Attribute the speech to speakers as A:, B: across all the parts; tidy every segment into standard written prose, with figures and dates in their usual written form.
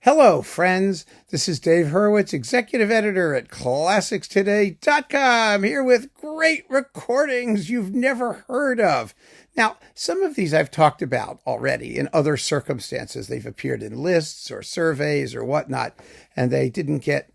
A: Hello, friends. This is Dave Hurwitz, executive editor at ClassicsToday.com, here with great recordings you've never heard of. Now, some of these I've talked about already in other circumstances. They've appeared in lists or surveys or whatnot, and they didn't get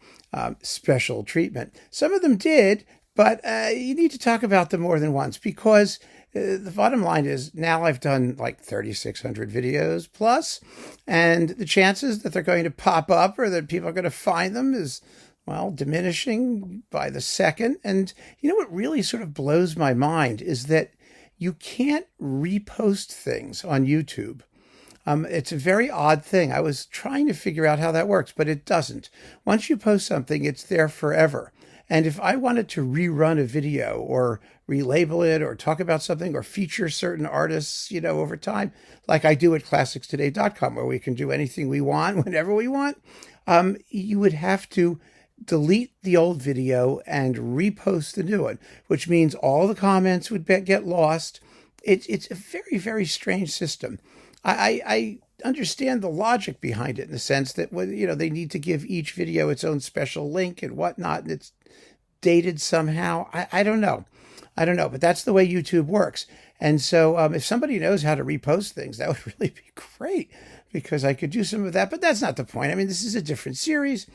A: special treatment. Some of them did, but you need to talk about them more than once because the bottom line is now I've done like 3,600 videos plus, and the chances that they're going to pop up or that people are going to find them is, well, diminishing by the second. And you know what really sort of blows my mind is that you can't repost things on YouTube. It's a very odd thing. I was trying to figure out how that works, but it doesn't. Once you post something, it's there forever. And if I wanted to rerun a video or relabel it or talk about something or feature certain artists, over time, like I do at ClassicsToday.com, where we can do anything we want, whenever we want, you would have to delete the old video and repost the new one, which means all the comments would get lost. It's a very, very strange system. I understand the logic behind it in the sense that, they need to give each video its own special link and whatnot, and it's dated somehow. I don't know, but that's the way YouTube works. And so if somebody knows how to repost things, that would really be great because I could do some of that, but that's not the point. I mean, this is a different series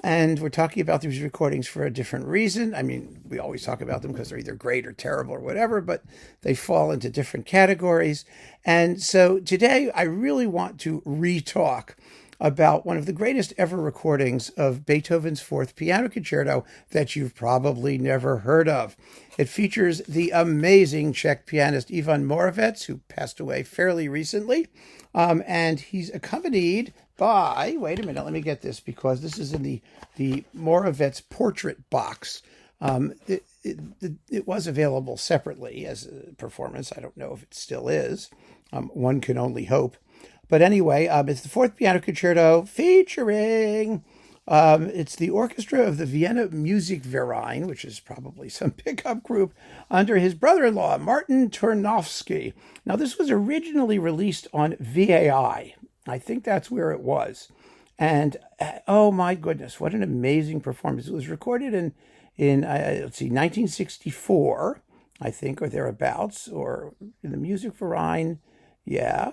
A: and we're talking about these recordings for a different reason. I mean, we always talk about them because they're either great or terrible or whatever, but they fall into different categories. And so today I really want to re-talk about one of the greatest ever recordings of Beethoven's Fourth Piano Concerto that you've probably never heard of. It features the amazing Czech pianist Ivan Moravec, who passed away fairly recently, and he's accompanied by, wait a minute, let me get this, because this is in the Moravec portrait box. It was available separately as a performance. I don't know if it still is. One can only hope. But anyway, it's the Fourth Piano Concerto featuring, it's the Orchestra of the Vienna Musikverein, which is probably some pickup group, under his brother-in-law, Martin Turnovsky. Now, this was originally released on VAI. I think that's where it was. And, oh my goodness, what an amazing performance. It was recorded in 1964, I think, or thereabouts, or in the Musikverein, yeah.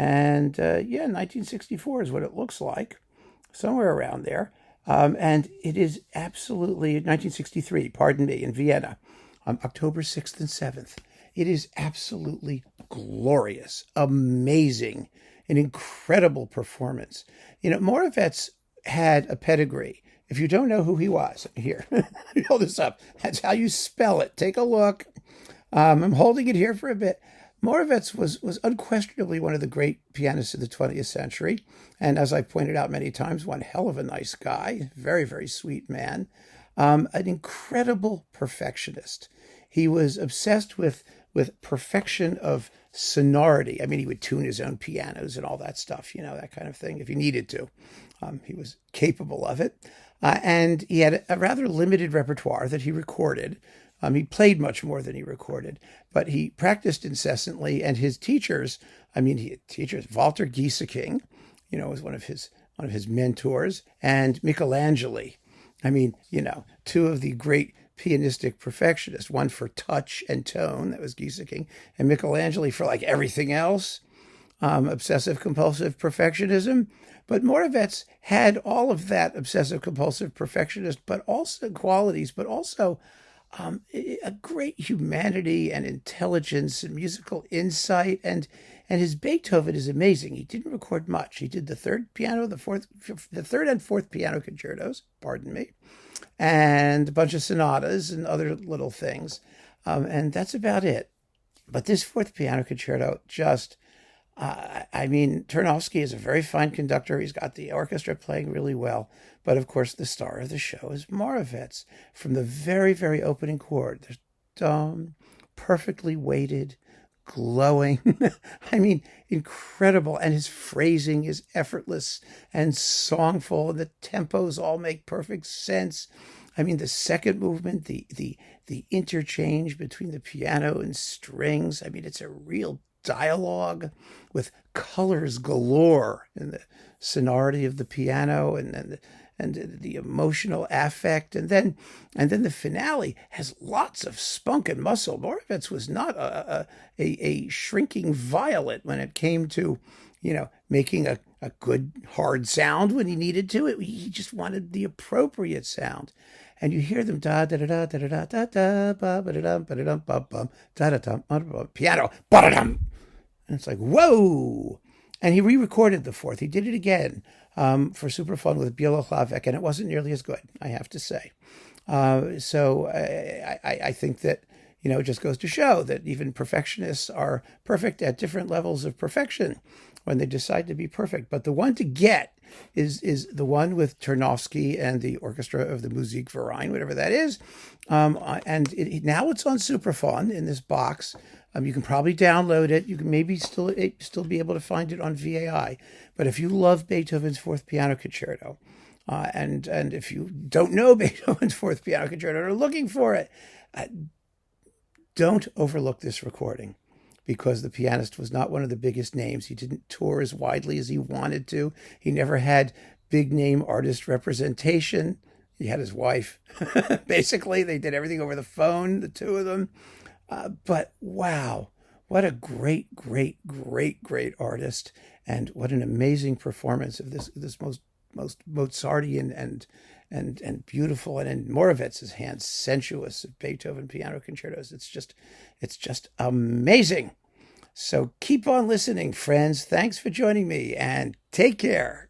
A: And 1964 is what it looks like, somewhere around there. And it is absolutely, 1963, pardon me, in Vienna, on October 6th and 7th. It is absolutely glorious, amazing, an incredible performance. Moravec had a pedigree. If you don't know who he was, here, let me hold this up. That's how you spell it. Take a look. I'm holding it here for a bit. Moravec was unquestionably one of the great pianists of the 20th century. And as I pointed out many times, one hell of a nice guy, very, very sweet man, an incredible perfectionist. He was obsessed with perfection of sonority. I mean, he would tune his own pianos and all that stuff, that kind of thing, if he needed to. He was capable of it. And he had a rather limited repertoire that he recorded. He played much more than he recorded, but he practiced incessantly. And his teachers, Walter Gieseking, was one of his mentors, and Michelangelo. Two of the great pianistic perfectionists, one for touch and tone, that was Gieseking, and Michelangelo for like everything else, obsessive compulsive perfectionism. But Moravec had all of that obsessive compulsive perfectionist, but also qualities, but also a great humanity and intelligence and musical insight, and his Beethoven is amazing. He didn't record much. He did the third and fourth piano concertos, pardon me, and a bunch of sonatas and other little things, and that's about it. But this fourth piano concerto just, Turnovsky is a very fine conductor. He's got the orchestra playing really well. But of course, the star of the show is Moravec. From the very, very opening chord, there's perfectly weighted, glowing. Incredible. And his phrasing is effortless and songful. And the tempos all make perfect sense. The second movement, the interchange between the piano and strings. It's a real dialogue, with colors galore in the sonority of the piano and the emotional affect, and then the finale has lots of spunk and muscle. Moravec was not a shrinking violet when it came to, making a good hard sound when he needed to. He just wanted the appropriate sound. And you hear them da da da da da da da da ba ba da dum ba da dum ba bum da da dum piano ba da dum, and it's like whoa. And he re-recorded the fourth. He did it again for Supraphon with Moravec, and it wasn't nearly as good, I have to say. So I think that, it just goes to show that even perfectionists are perfect at different levels of perfection when they decide to be perfect. But the one to get is the one with Turnovsky and the Orchestra of the Musikverein, whatever that is. And now it's on Supraphon in this box. You can probably download it. You can maybe still be able to find it on VAI. But if you love Beethoven's Fourth Piano Concerto, and if you don't know Beethoven's Fourth Piano Concerto and are looking for it, don't overlook this recording, because the pianist was not one of the biggest names. He didn't tour as widely as he wanted to. He never had big name artist representation. He had his wife. Basically, they did everything over the phone, the two of them. But wow, what a great, great, great, great artist, and what an amazing performance of this most Mozartian and beautiful, and in Moravec's hands, sensuous of Beethoven piano concertos. It's just amazing. So keep on listening, friends. Thanks for joining me, and take care.